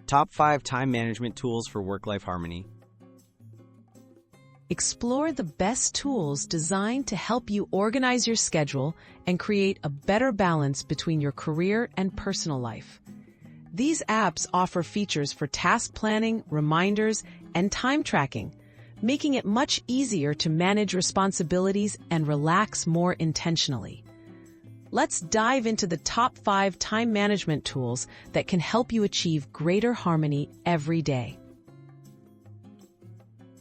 Top 5 time management tools for work-life harmony. Explore the best tools designed to help you organize your schedule and create a better balance between your career and personal life. These apps offer features for task planning, reminders, and time tracking, making it much easier to manage responsibilities and relax more intentionally. Let's dive into the top 5 time management tools that can help you achieve greater harmony every day.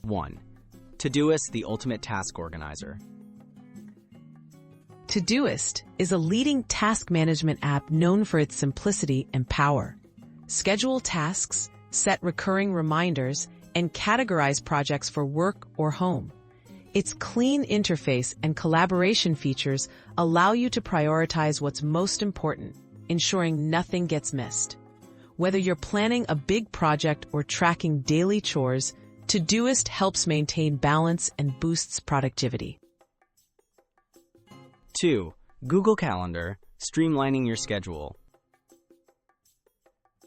1. Todoist, the ultimate task organizer. Todoist is a leading task management app known for its simplicity and power. Schedule tasks, set recurring reminders, and categorize projects for work or home. Its clean interface and collaboration features allow you to prioritize what's most important, ensuring nothing gets missed. Whether you're planning a big project or tracking daily chores, Todoist helps maintain balance and boosts productivity. 2. Google Calendar, streamlining your schedule.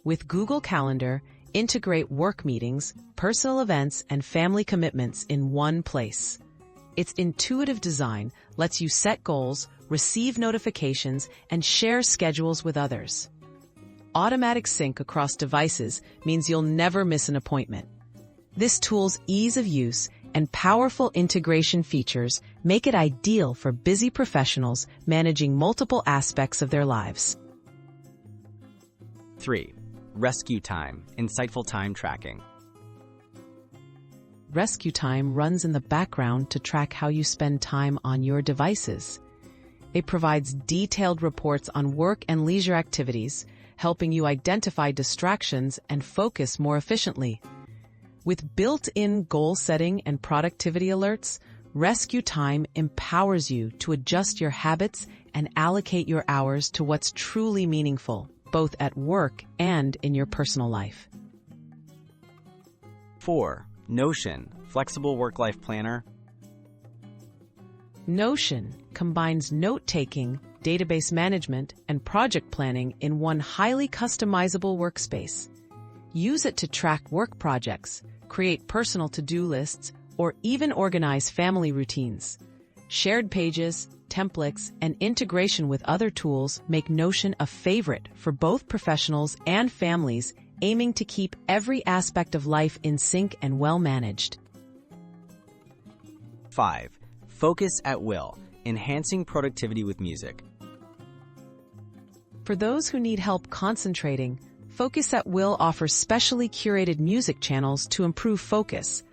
With Google Calendar, integrate work meetings, personal events, and family commitments in one place. Its intuitive design lets you set goals, receive notifications, and share schedules with others. Automatic sync across devices means you'll never miss an appointment. This tool's ease of use and powerful integration features make it ideal for busy professionals managing multiple aspects of their lives. 3. RescueTime, insightful time tracking. RescueTime runs in the background to track how you spend time on your devices. It provides detailed reports on work and leisure activities, helping you identify distractions and focus more efficiently. With built-in goal setting and productivity alerts, RescueTime empowers you to adjust your habits and allocate your hours to what's truly meaningful, both at work and in your personal life. 4. Notion, flexible work-life planner. Notion combines note-taking, database management, and project planning in one highly customizable workspace. Use it to track work projects, create personal to-do lists, or even organize family routines. Shared pages, templates, and integration with other tools make Notion a favorite for both professionals and families aiming to keep every aspect of life in sync and well managed. 5. Focus at will, enhancing productivity with music. For those who need help concentrating, Focus at Will offers specially curated music channels to improve focus.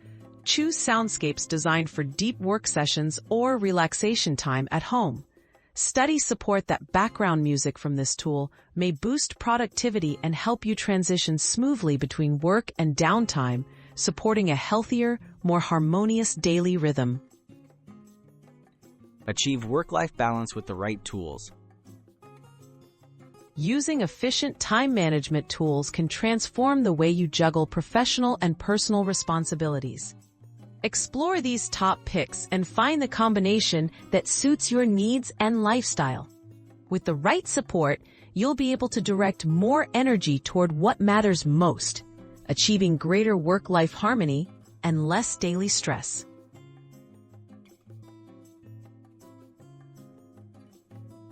Choose soundscapes designed for deep work sessions or relaxation time at home. Studies support that background music from this tool may boost productivity and help you transition smoothly between work and downtime, supporting a healthier, more harmonious daily rhythm. Achieve work-life balance with the right tools. Using efficient time management tools can transform the way you juggle professional and personal responsibilities. Explore these top picks and find the combination that suits your needs and lifestyle. With the right support, you'll be able to direct more energy toward what matters most, achieving greater work-life harmony and less daily stress.